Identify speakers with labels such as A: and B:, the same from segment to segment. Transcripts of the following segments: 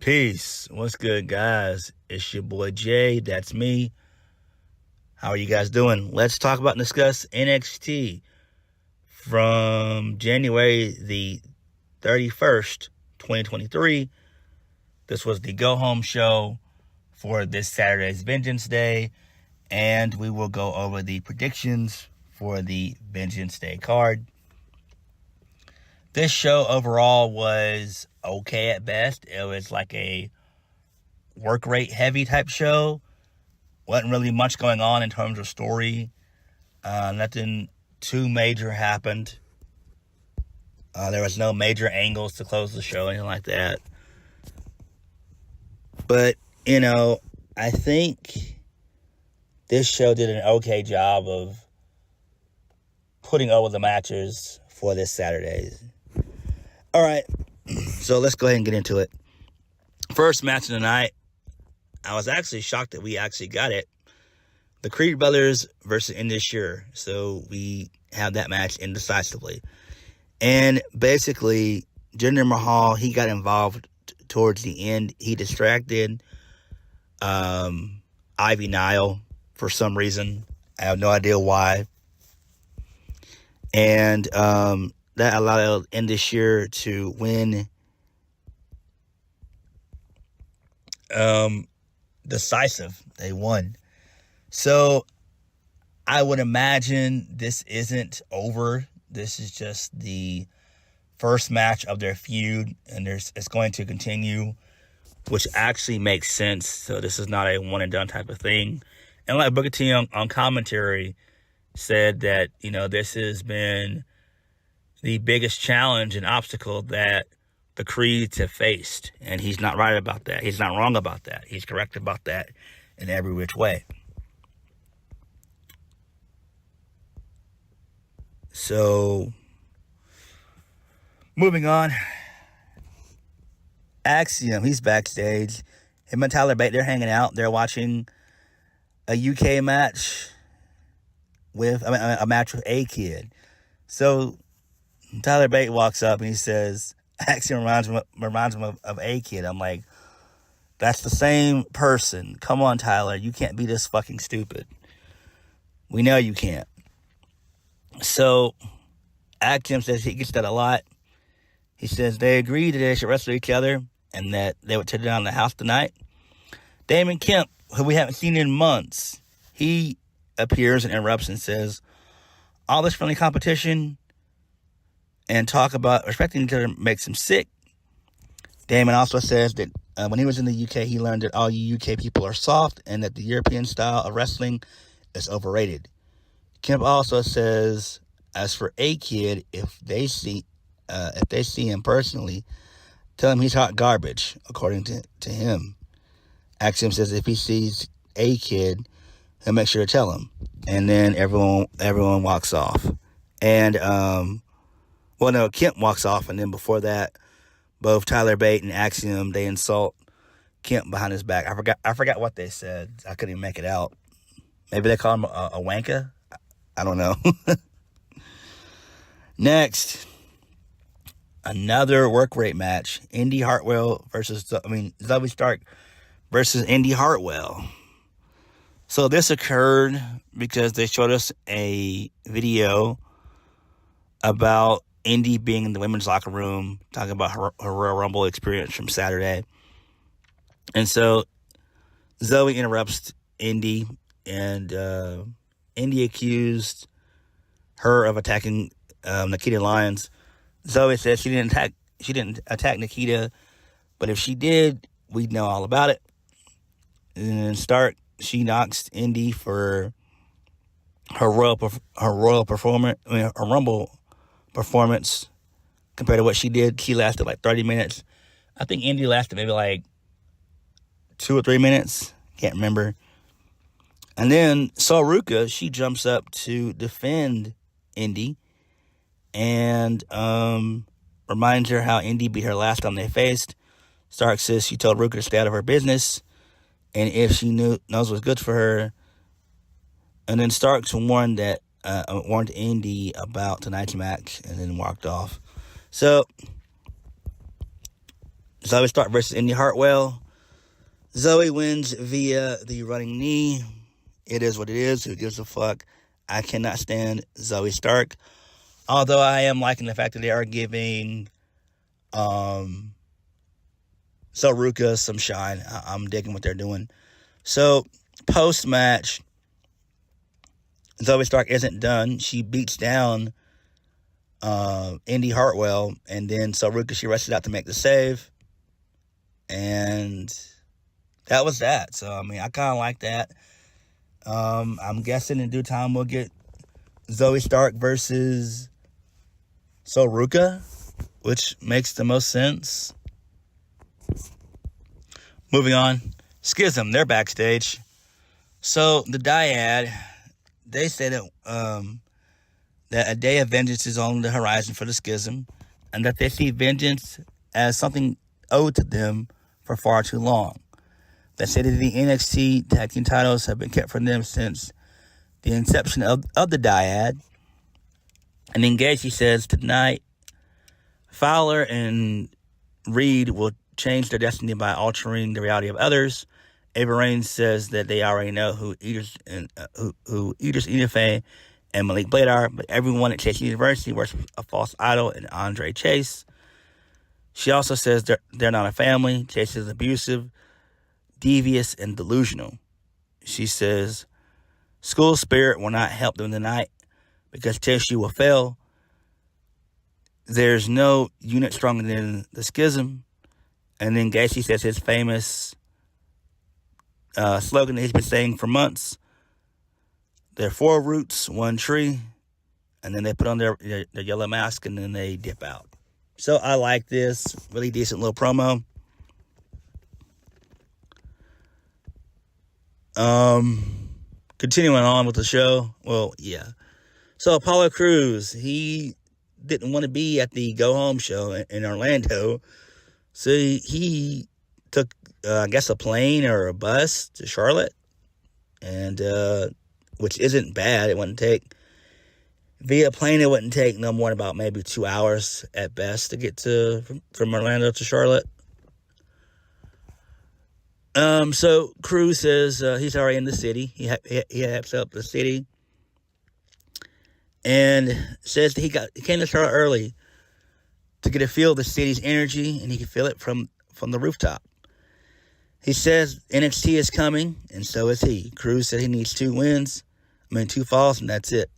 A: Peace. What's good, guys? It's your boy Jay. That's me. How are you guys doing? Let's talk about and discuss NXT from January the 31st, 2023. This was the go-home show for this Saturday's Vengeance Day, and we will go over the predictions for the Vengeance Day card. This show overall was okay at best. It was like a work rate heavy type show. Wasn't really much going on in terms of story. Nothing too major happened. There was no major angles to close the show, anything like that. But, I think this show did an okay job of putting over the matches for this Saturday. All right, so let's go ahead and get into it. First match of the night, I was actually shocked that we actually got it. The Creed Brothers versus Enofe. So we have that match indecisively. And basically, Jinder Mahal, he got involved towards the end. He distracted Ivy Nile for some reason. I have no idea why. And that allowed Enofe to win decisive. They won. So I would imagine this isn't over. This is just the first match of their feud, and it's going to continue, which actually makes sense. So this is not a one and done type of thing. And like Booker T on commentary said that, this has been the biggest challenge and obstacle that the Creeds have faced. And he's not right about that. He's not wrong about that. He's correct about that in every which way. So, moving on. Axiom, he's backstage. Him and Tyler Bate, they're hanging out. They're watching a UK match with a match with A-Kid. So Tyler Bate walks up and he says, Axiom reminds him of A-Kid. I'm like, that's the same person. Come on, Tyler. You can't be this fucking stupid. We know you can't. So Axiom says he gets that a lot. He says they agreed that they should wrestle each other and that they would tear down the house tonight. Damon Hemp, who we haven't seen in months, he appears and interrupts and says, all this friendly competition and talk about respecting each other makes him sick. Damon also says that when he was in the UK, he learned that all you UK people are soft and that the European style of wrestling is overrated. Kemp also says, as for A-Kid, if they see him personally, tell him he's hot garbage, according to him. Axiom says if he sees A-Kid, he'll make sure to tell him. And then everyone walks off. And, Kemp walks off, and then before that, both Tyler Bate and Axiom, they insult Kemp behind his back. I forgot what they said. I couldn't even make it out. Maybe they call him a wanker? I don't know. Next, another work rate match. Zoe Stark versus Indy Hartwell. So this occurred because they showed us a video about Indy being in the women's locker room, talking about her Royal Rumble experience from Saturday. And so Zoe interrupts Indy, and Indy accused her of attacking Nikita Lyons. Zoe says she didn't attack Nikita, but if she did, we'd know all about it. And Stark, she knocks Indy for her Rumble performance compared to what she did. She lasted like 30 minutes. I think Indy lasted maybe like 2 or 3 minutes. Can't remember. And then Saruka, she jumps up to defend Indy and reminds her how Indy beat her last time they faced. Stark says she told Ruka to stay out of her business, and if she knows what's good for her. And then Starks warned Indy about tonight's match and then walked off. So Zoe Stark versus Indy Hartwell. Zoe wins via the running knee. It is what it is. Who gives a fuck? I cannot stand Zoe Stark. Although I am liking the fact that they are giving Ruka some shine. I'm digging what they're doing. So, post-match, Zoe Stark isn't done. She beats down Indy Hartwell, and then Ruka, she rushes out to make the save. And that was that. So, I mean, I kind of like that. I'm guessing in due time we'll get Zoe Stark versus Ruka, which makes the most sense. Moving on. Schism, they're backstage. So, the Dyad, they say that a day of vengeance is on the horizon for the Schism, and that they see vengeance as something owed to them for far too long. They say that the NXT tag team titles have been kept from them since the inception of the Dyad. And then Jacy says tonight, Fowler and Reed will change their destiny by altering the reality of others. Ava Raine says that they already know who Edris Enofe and Malik Bate are, but everyone at Chase University worships a false idol in Andre Chase. She also says they're not a family. Chase is abusive, devious, and delusional. She says school spirit will not help them tonight because Chase will fail. There's no unit stronger than the Schism. And then Jacy says his famous slogan that he's been saying for months. There are 4 roots, 1 tree. And then they put on their yellow mask and then they dip out. So I like this. Really decent little promo. Continuing on with the show. Well, yeah. So Apollo Crews, he didn't want to be at the Go Home show in Orlando. So he took, I guess, a plane or a bus to Charlotte, and which isn't bad. It wouldn't take, via plane, it wouldn't take no more than about maybe 2 hours at best to get from Orlando to Charlotte. So Crews says he's already in the city. He has up the city, and says that he came to Charlotte early to get a feel of the city's energy, and he can feel it from the rooftop. He says NXT is coming, and so is he. Crews said he needs 2 falls, and that's it.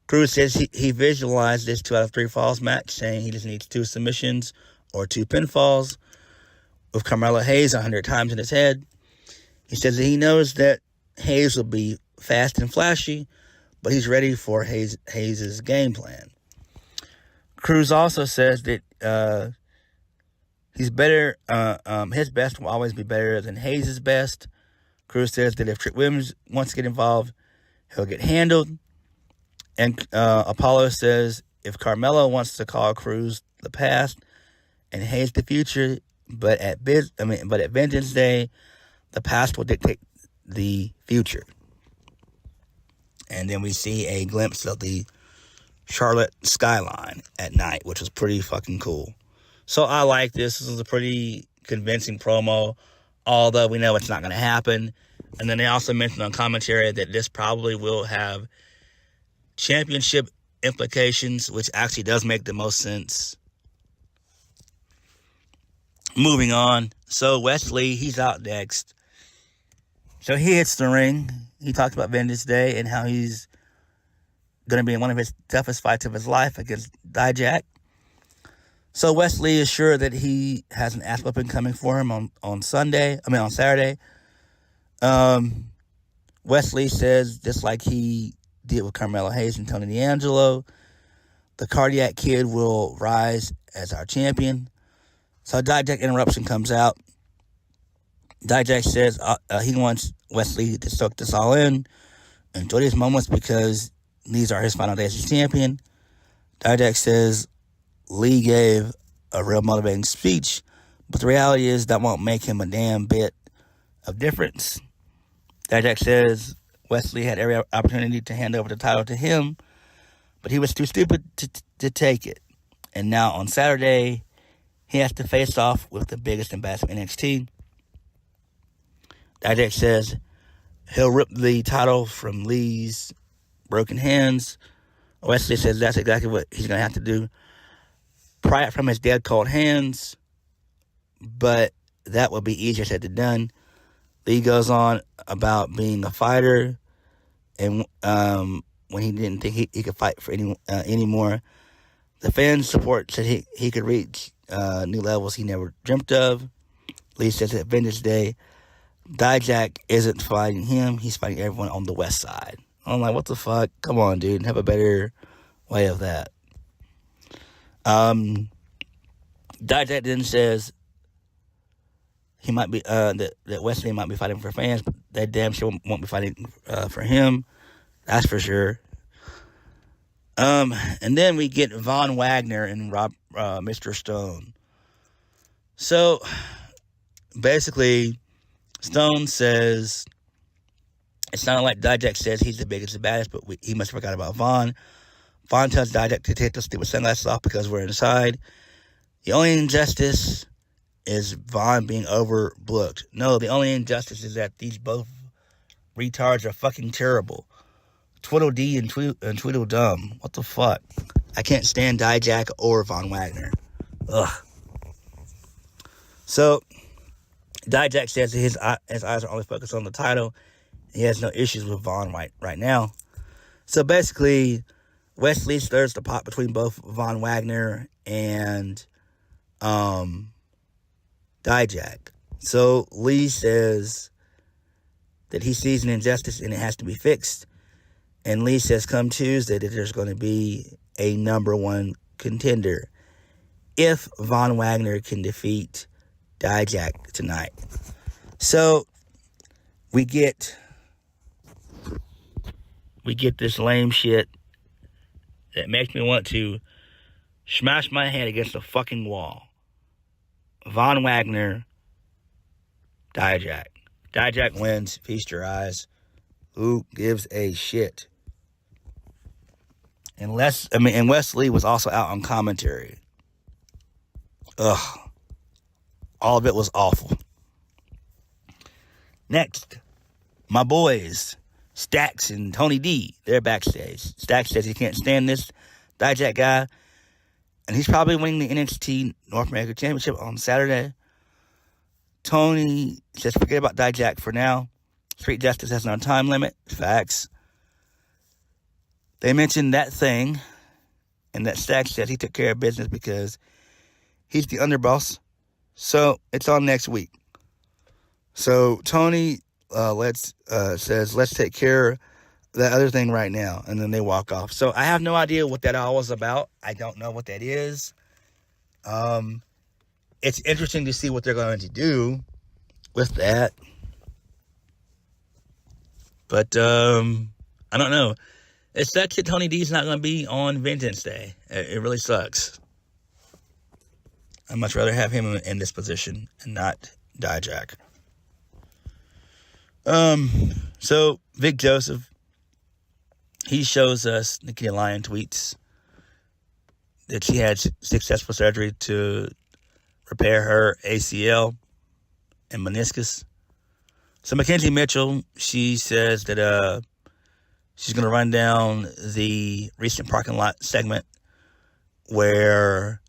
A: Crews says he visualized this 2 out of 3 falls match, saying he just needs 2 submissions or 2 pinfalls with Carmelo Hayes 100 times in his head. He says that he knows that Hayes will be fast and flashy, but he's ready for Hayes' game plan. Crews also says that he's better. His best will always be better than Hayes' best. Crews says that if Trick Williams wants to get involved, he'll get handled. And Apollo says if Carmelo wants to call Crews the past and Hayes the future, but at Vengeance Day, the past will dictate the future. And then we see a glimpse of the Charlotte skyline at night, which was pretty fucking cool. So I like this. This is a pretty convincing promo, although we know it's not going to happen. And then they also mentioned on commentary that this probably will have championship implications, which actually does make the most sense. Moving on. So Wesley, he's out next. So he hits the ring. He talked about Vengeance Day and how he's going to be in one of his toughest fights of his life against Dyad. So Wesley is sure that he has an ass whooping coming for him on Saturday. Wesley says, just like he did with Carmelo Hayes and Tony D'Angelo, the Cardiac Kid will rise as our champion. So Dyad interruption comes out. Dyad says he wants Wesley to soak this all in, enjoy these moments because these are his final days as champion. Dyad says Lee gave a real motivating speech, but the reality is that won't make him a damn bit of difference. Dyad says Wesley had every opportunity to hand over the title to him, but he was too stupid to take it. And now on Saturday, he has to face off with the biggest and baddest of NXT. Dyad says he'll rip the title from Lee's broken hands. Wesley says that's exactly what he's going to have to do. Pry it from his dead cold hands. But that would be easier said than done. Lee goes on about being a fighter. And when he didn't think he could fight for anymore. The fans' support said he could reach new levels he never dreamt of. Lee says at Vengeance Day, Dijak isn't fighting him. He's fighting everyone on the West Side. I'm like, what the fuck? Come on, dude. Have a better way of that. Dijak then says he might be that Wesley might be fighting for fans, but they damn sure won't be fighting for him. That's for sure. And then we get Von Wagner and Mr. Stone. So basically, Stone says it's not like Dijak says he's the biggest and baddest, but he must have forgot about Von. Von tells Dijak to take those stupid sunglasses off because we're inside. The only injustice is Von being overbooked. No, the only injustice is that these both retards are fucking terrible. Twiddledee and Tweedledum. What the fuck? I can't stand Dijak or Von Wagner. Ugh. So, Dijak says that his eyes are only focused on the title. He has no issues with Von right now. So basically, Wesley stirs the pot between both Von Wagner and Dijak. So Lee says that he sees an injustice and it has to be fixed. And Lee says come Tuesday that there's going to be a number one contender if Von Wagner can defeat Dijak tonight. So we get this lame shit that makes me want to smash my head against a fucking wall. Von Wagner, Dijak. Dijak wins. Feast your eyes. Who gives a shit? And Wesley was also out on commentary. Ugh. All of it was awful. Next, my boys, Stacks and Tony D, they're backstage. Stacks says he can't stand this Dijak guy, and he's probably winning the NXT North American Championship on Saturday. Tony says forget about Dijak for now. Street Justice has no time limit. Facts. They mentioned that thing, and that Stacks said he took care of business because he's the underboss. So it's on next week. So Tony says let's take care of that other thing right now, and then they walk off. So I have no idea what that all was about. I don't know what that is. It's interesting to see what they're going to do with that. But I don't know. It sucks that Tony D's not going to be on Vengeance Day. It really sucks. I'd much rather have him in this position and not Dijak. So Vic Joseph, he shows us Nikki Lyon tweets that she had successful surgery to repair her ACL and meniscus. So Mackenzie Mitchell, she says that she's going to run down the recent parking lot segment where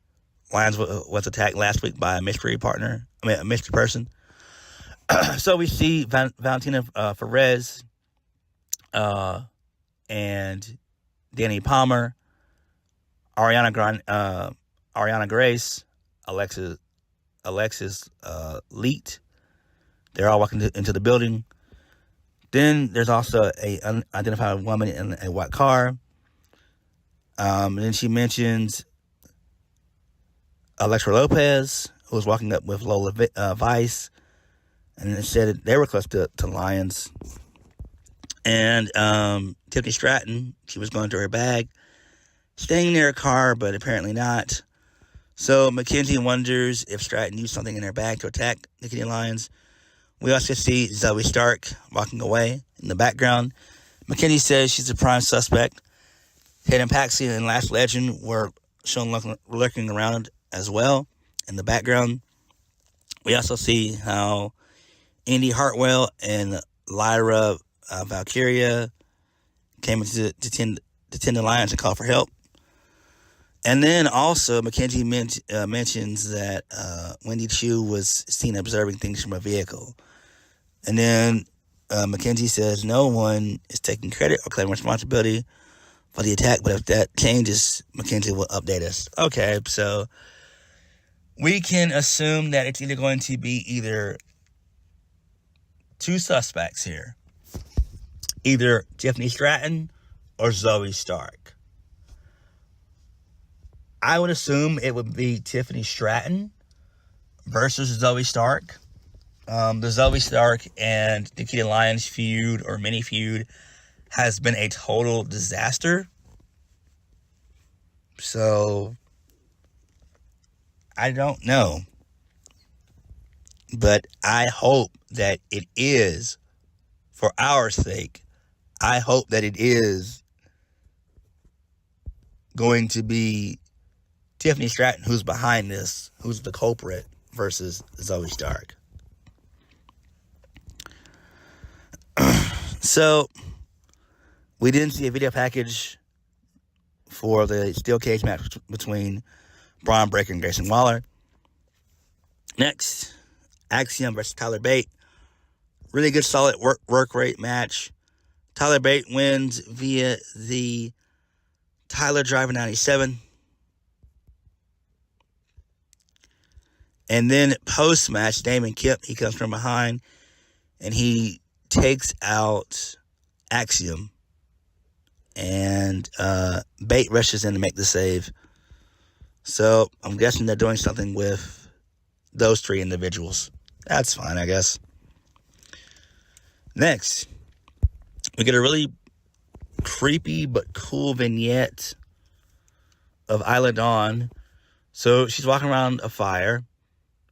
A: Lyons was attacked last week by a mystery person. So we see Valentina Perez and Danny Palmer, Ariana Grace, Alexis Leet. They're all walking into the building. Then there's also a unidentified woman in a white car. And then she mentions Alexa Lopez, who was walking up with Lola Vice, and it said they were close to Lyons. And Tiffany Stratton, she was going through her bag, staying near her car, but apparently not. So Mackenzie wonders if Stratton used something in her bag to attack Nikki Lyons. We also see Zoe Stark walking away in the background. Mackenzie says she's a prime suspect. Hayden Paxton and Lash Legend were shown lurking around as well. in the background. We also see how Indy Hartwell and Lyra Valkyria came to tend the Lions and call for help. And then also Mackenzie mentions that Wendy Chu was seen observing things from a vehicle. And then Mackenzie says no one is taking credit or claiming responsibility for the attack, but if that changes, Mackenzie will update us. Okay, so we can assume that it's either going to be either two suspects here. Either Tiffany Stratton or Zoe Stark. I would assume it would be Tiffany Stratton versus Zoe Stark. The Zoe Stark and Nikita Lyons feud or mini feud has been a total disaster. So, I don't know. But I hope that it is, for our sake, I hope that it is going to be Tiffany Stratton who's behind this, who's the culprit, versus Zoe Stark. So, we didn't see a video package for the steel cage match between Braun Breaker and Grayson Waller. Next, Axiom versus Tyler Bate. Really good, solid work rate match. Tyler Bate wins via the Tyler Driver 97. And then post-match, Damon Hemp, he comes from behind and he takes out Axiom. And Bate rushes in to make the save. So I'm guessing they're doing something with those three individuals. That's fine, I guess. Next, we get a really creepy but cool vignette of Isla Dawn. So she's walking around a fire.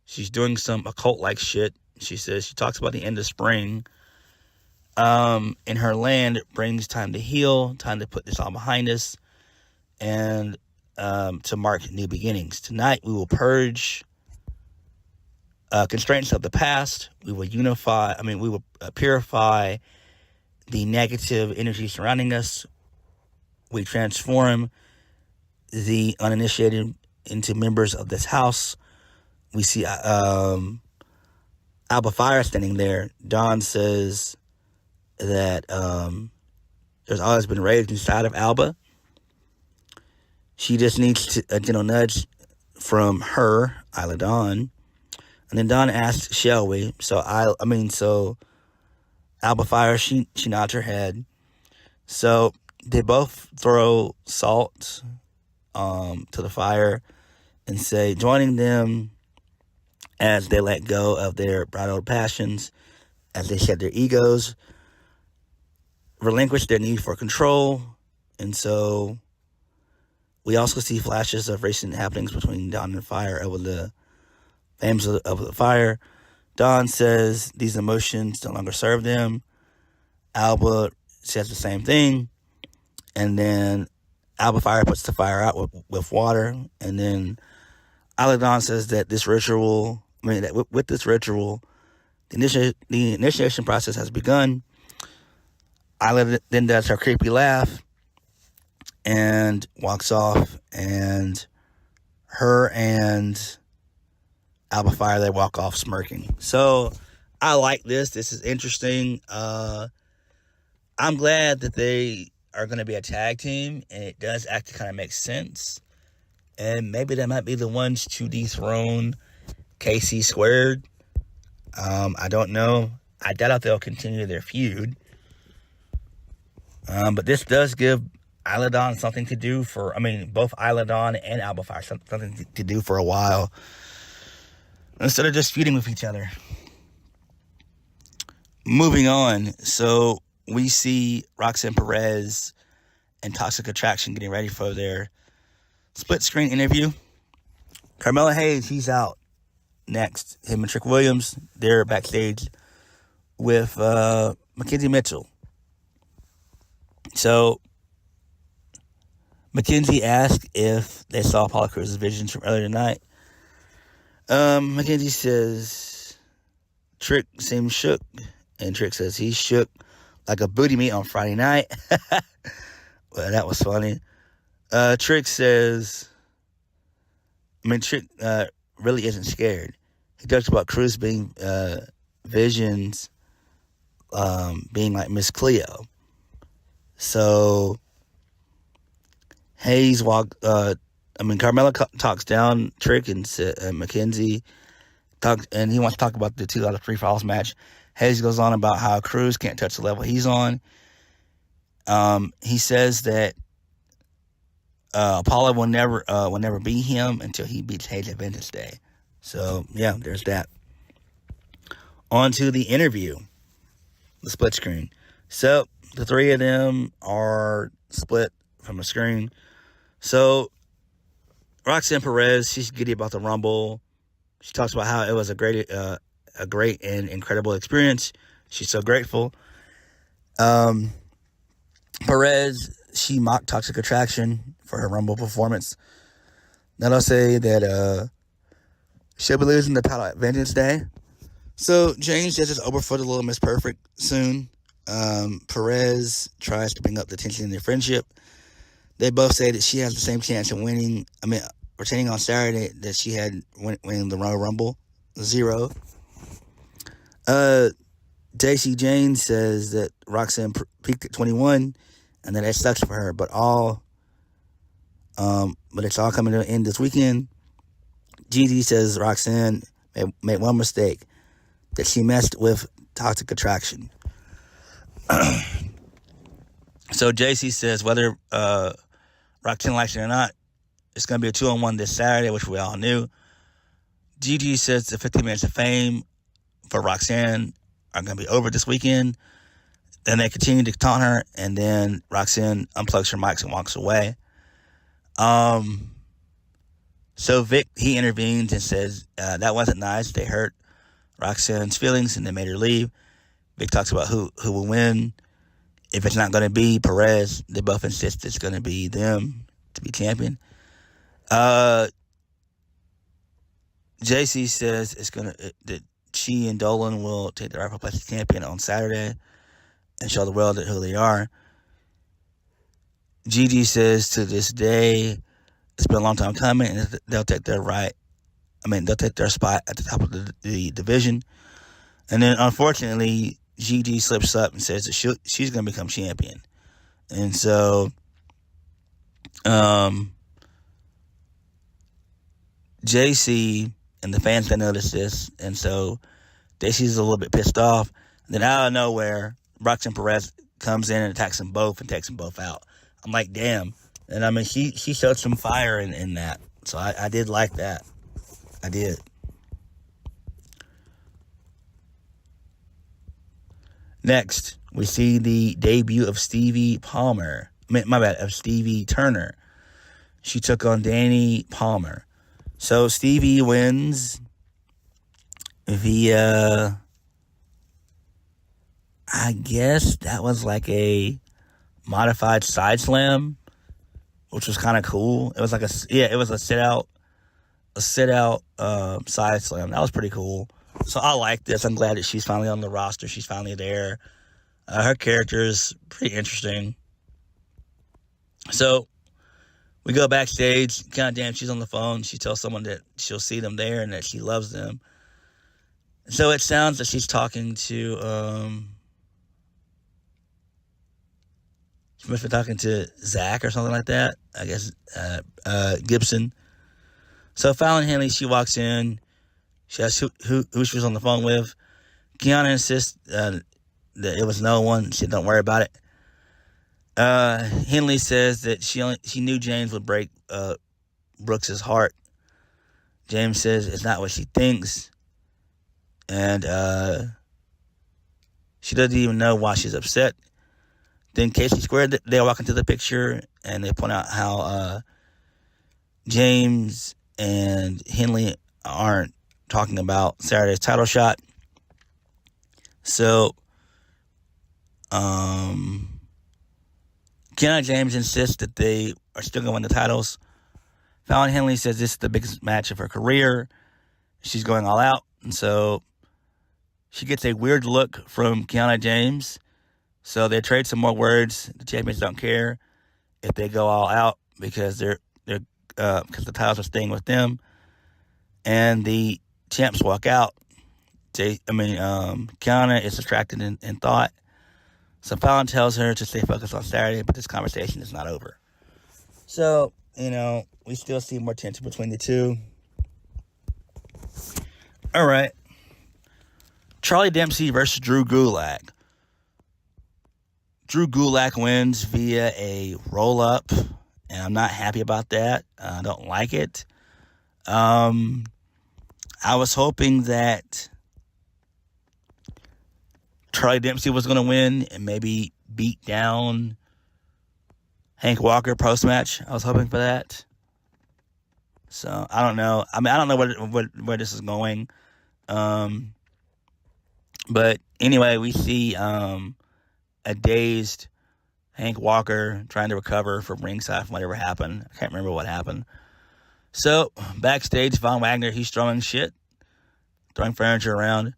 A: She's doing some occult-like shit. She says she talks about the end of spring. In her land, it brings time to heal, time to put this all behind us, and to mark new beginnings. Tonight, we will purge constraints of the past. We will we will purify the negative energy surrounding us. We transform the uninitiated into members of this house. We see Alba Fire standing there. Dawn says that there's always been rage inside of Alba. She just needs a gentle nudge from her, Isla Dawn. And then Dawn asks, shall we? So Alba Fire, she nods her head. So they both throw salt to the fire and say, joining them as they let go of their bridled passions, as they shed their egos, relinquish their need for control. And so we also see flashes of recent happenings between Dawn and Fire over the flames of the fire. Dawn says these emotions no longer serve them. Alba says the same thing. And then Alba Fire puts the fire out with water. And then Isla Dawn says that this ritual, with this ritual, the initiation process has begun. Isla then does her creepy laugh and walks off, and her and Alba Fire, they walk off smirking. So I like this. This is interesting. I'm glad that they are going to be a tag team, and it does actually kind of make sense. And maybe they might be the ones to dethrone KC Squared. I don't know. I doubt if they'll continue their feud. But this does give Isla Dawn something to do both Isla Dawn and Alba Fire something to do for a while, instead of just feuding with each other. Moving on, so we see Roxanne Perez and Toxic Attraction getting ready for their split screen interview. Carmella Hayes, he's out next. Him and Trick Williams, they're backstage with Mackenzie Mitchell. So Mackenzie asked if they saw Apollo Crews' visions from earlier tonight. Mackenzie says Trick seems shook, and Trick says he's shook like a booty meat on Friday night. Well, that was funny. Trick says, Trick really isn't scared. He talks about Cruz being Visions being like Miss Cleo. So Carmella talks down Trick and Mackenzie talks, and he wants to talk about the 2 out of 3 falls match. Hayes goes on about how Cruz can't touch the level he's on. He says that Apollo will never be him until he beats Hayes at Vengeance Day. So yeah, there's that. On to the interview, the split screen. So the 3 of them are split from the screen. So Roxanne Perez, she's giddy about the Rumble. She talks about how it was a great and incredible experience. She's so grateful. Perez, she mocked Toxic Attraction for her Rumble performance. Then I'll say that she'll be losing the title at Vengeance Day. So Jayne says it's over for the Little Miss Perfect soon. Perez tries to bring up the tension in their friendship. They both say that she has the same chance of retaining on Saturday that she had winning the Royal Rumble. 0. Jacy Jayne says that Roxanne peaked at 21 and that sucks for her, but it's all coming to an end this weekend. Gigi says Roxanne made one mistake, that she messed with Toxic Attraction. So Jacy says whether Roxanne likes it or not, it's going to be a 2-on-1 this Saturday, which we all knew. Gigi says the 15 minutes of fame for Roxanne are going to be over this weekend. Then they continue to taunt her, and then Roxanne unplugs her mics and walks away. So Vic, he intervenes and says that wasn't nice. They hurt Roxanne's feelings, and they made her leave. Vic talks about who will win. If it's not going to be Perez, they both insist it's going to be them to be champion. Jacy says that she and Dolin will take the rightful place as champion on Saturday and show the world who they are. Gigi says to this day, it's been a long time coming, and they'll take their spot at the top of the division. And then, unfortunately, Gigi slips up and says that she's going to become champion. And so, Jacy and the fans, they notice this, and so Jacy's a little bit pissed off. And then out of nowhere, Roxanne Perez comes in and attacks them both and takes them both out. I'm like, damn. And she showed some fire in that. So I did like that. I did. Next, we see the debut of Stevie Turner. She took on Danny Palmer. So Stevie wins via, I guess that was like a modified side slam, which was kind of cool. It was like a sit out side slam. That was pretty cool. So I like this. I'm glad that she's finally on the roster. She's finally there. Her character is pretty interesting. So we go backstage. Goddamn, she's on the phone. She tells someone that she'll see them there and that she loves them. So it sounds that she's talking to, she must be talking to Zach or something like that. I guess, Gibson. So Fallon Henley, she walks in. She asks who she was on the phone with. Kiana insists that it was no one. She said, don't worry about it. Henley says that she knew James would break Brooks's heart. James says it's not what she thinks. And she doesn't even know why she's upset. Then Casey Squared, they walk into the picture and they point out how James and Henley aren't talking about Saturday's title shot. So, Kiana James insists that they are still going to win the titles. Fallon Henley says this is the biggest match of her career. She's going all out. And so she gets a weird look from Kiana James. So they trade some more words. The champions don't care if they go all out because because the titles are staying with them. And the champs walk out. Kiana is distracted in thought. So Fallon tells her to stay focused on Saturday, but this conversation is not over. So, we still see more tension between the two. All right. Charlie Dempsey versus Drew Gulak. Drew Gulak wins via a roll-up, and I'm not happy about that. I don't like it. I was hoping that Charlie Dempsey was going to win and maybe beat down Hank Walker post-match. I was hoping for that. So, I don't know. I don't know where this is going. But anyway, we see a dazed Hank Walker trying to recover from ringside from whatever happened. I can't remember what happened. So, backstage, Von Wagner, he's throwing furniture around.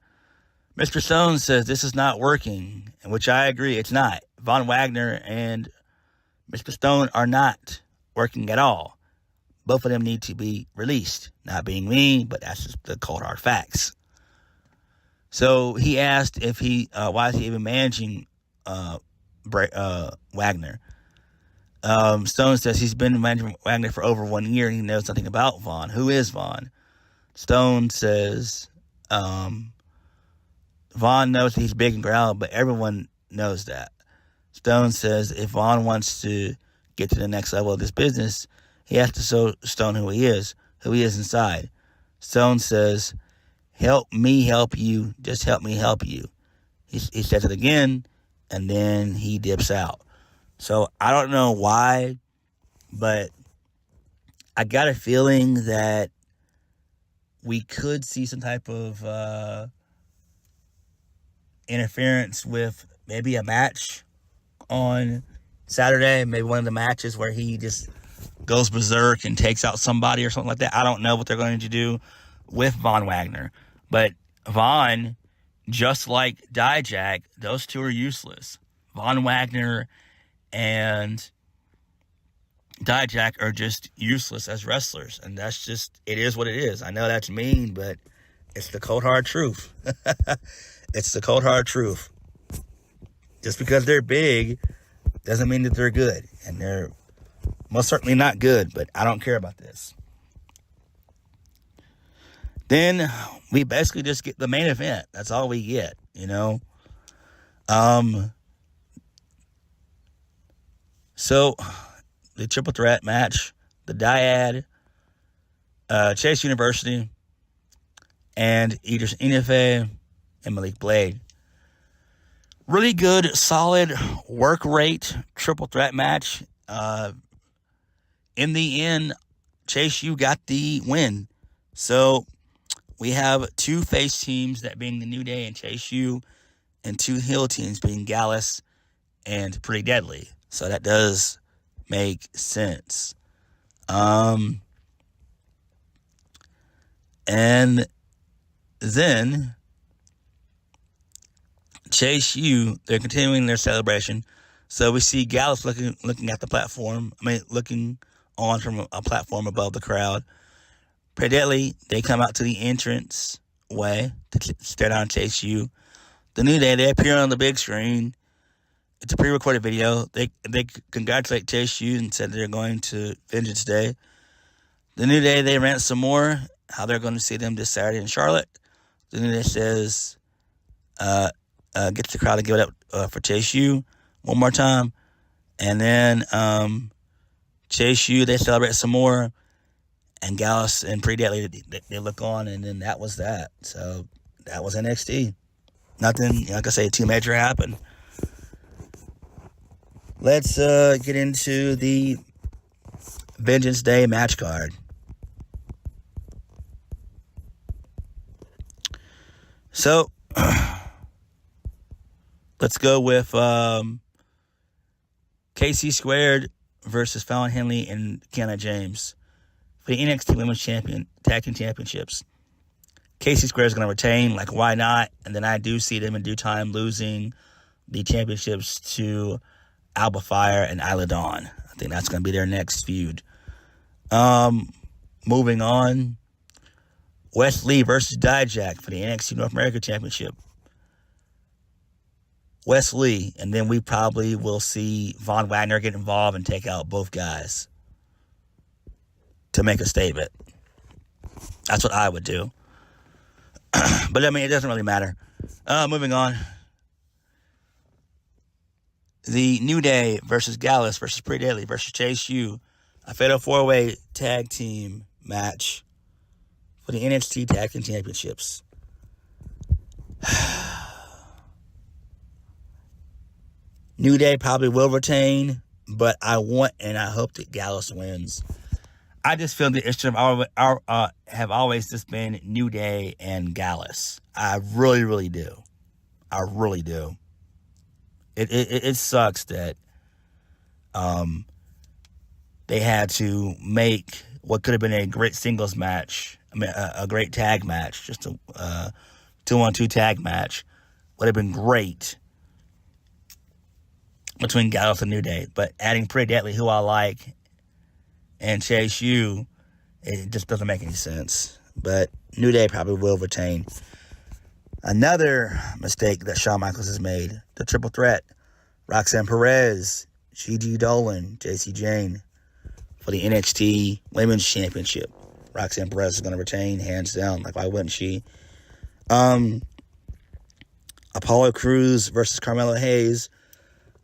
A: Mr. Stone says this is not working, which I agree, it's not. Von Wagner and Mr. Stone are not working at all. Both of them need to be released. Not being mean, but that's just the cold hard facts. So he asked if why is he even managing Wagner? Stone says he's been managing Wagner for over 1 year and he knows nothing about Von. Who is Von? Stone says Von knows he's big and proud, but everyone knows that. Stone says if Von wants to get to the next level of this business, he has to show Stone who he is inside. Stone says, help me help you, just help me help you. He says it again, and then he dips out. So I don't know why, but I got a feeling that we could see some type of interference with maybe a match on Saturday, maybe one of the matches where he just goes berserk and takes out somebody or something like that. I don't know what they're going to do with Von Wagner. But Von, just like Dijak, those two are useless. Von Wagner and Dijak are just useless as wrestlers. And that's just, it is what it is. I know that's mean, but it's the cold hard truth. It's the cold hard truth. Just because they're big doesn't mean that they're good. And they're most certainly not good, but I don't care about this. Then we basically just get the main event. That's all we get, So, the triple threat match, the Dyad, Chase University, and Edris Enofe and Malik Blade. Really good, solid work rate triple threat match. In the end, Chase U got the win. So, we have two face teams, that being the New Day and Chase U, and two heel teams being Gallus and Pretty Deadly. So that does make sense. And then Chase U, they're continuing their celebration. So we see Gallus looking at the platform. Looking on from a platform above the crowd. Pretty Deadly, they come out to the entrance way to stare down Chase U. The New Day, they appear on the big screen. It's a pre-recorded video. They congratulate Chase U and said they're going to Vengeance Day. The New Day, they rant some more how they're going to see them this Saturday in Charlotte. The New Day says, gets the crowd to give it up for Chase U one more time. And then Chase U, they celebrate some more. And Gallus and Pretty Deadly, they look on, and then that was that. So that was NXT. Nothing, like I say, too major happened. Let's get into the Vengeance Day match card. So let's go with KC Squared versus Fallon Henley and Kiana James for the NXT Women's Tag Team Championships. Casey Square is going to retain. Like, why not? And then I do see them in due time losing the championships to Alba Fire and Isla Dawn. I think that's going to be their next feud. Moving on. Wes Lee versus Dijak for the NXT North America Championship. Wes Lee, and then we probably will see Von Wagner get involved and take out both guys to make a statement. That's what I would do. But, I mean, it doesn't really matter. Moving on. The New Day versus Gallus versus Pretty Deadly versus Chase U. A fatal 4-way tag team match for the NXT Tag Team Championships. New Day probably will retain, but I want and I hope that Gallus wins. I just feel that it should have always just been New Day and Gallus. I really, really do. I really do. It sucks that they had to make what could have been a great singles match. I mean, a great tag match, just a 2-on-2 tag match, would have been great between Gallus and New Day. But adding Pretty Deadly, who I like, and Chase U, it just doesn't make any sense. But New Day probably will retain. Another mistake that Shawn Michaels has made, the triple threat. Roxanne Perez, Gigi, Dolin, Jacy, Jayne for the NXT Women's Championship. Roxanne Perez is going to retain, hands down. Like, why wouldn't she? Apollo Crews versus Carmelo Hayes.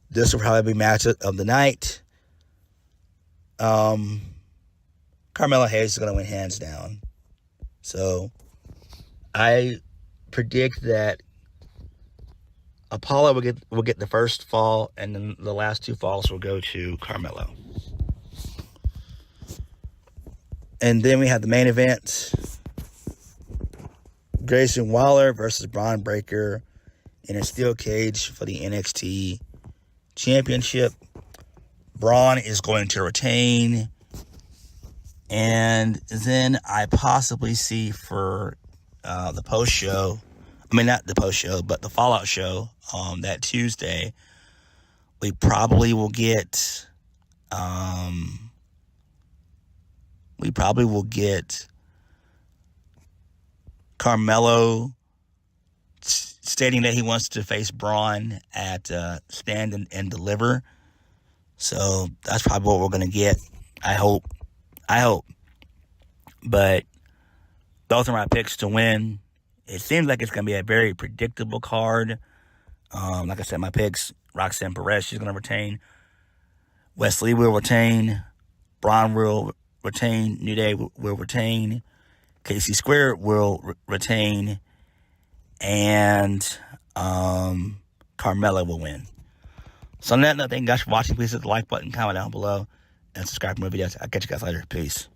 A: This will probably be matchup of the night. Carmelo Hayes is going to win hands down. So, I predict that Apollo will get the first fall, and then the last two falls will go to Carmelo. And then we have the main event. Grayson Waller versus Braun Breaker in a steel cage for the NXT Championship. Braun is going to retain. And then I possibly see for the post-show, I mean, not the post-show, but the Fallout show that Tuesday, we probably will get Carmelo stating that he wants to face Braun at Stand and Deliver. So that's probably what we're going to get. I hope. But those are my picks to win. It seems like it's going to be a very predictable card. Like I said, my picks, Roxanne Perez, she's going to retain. Wes Lee will retain. Braun will retain. New Day will retain. Casey Square will retain. And Carmella will win. So on that note, thank you guys for watching. Please hit the like button, comment down below, and subscribe for more videos. I'll catch you guys later. Peace.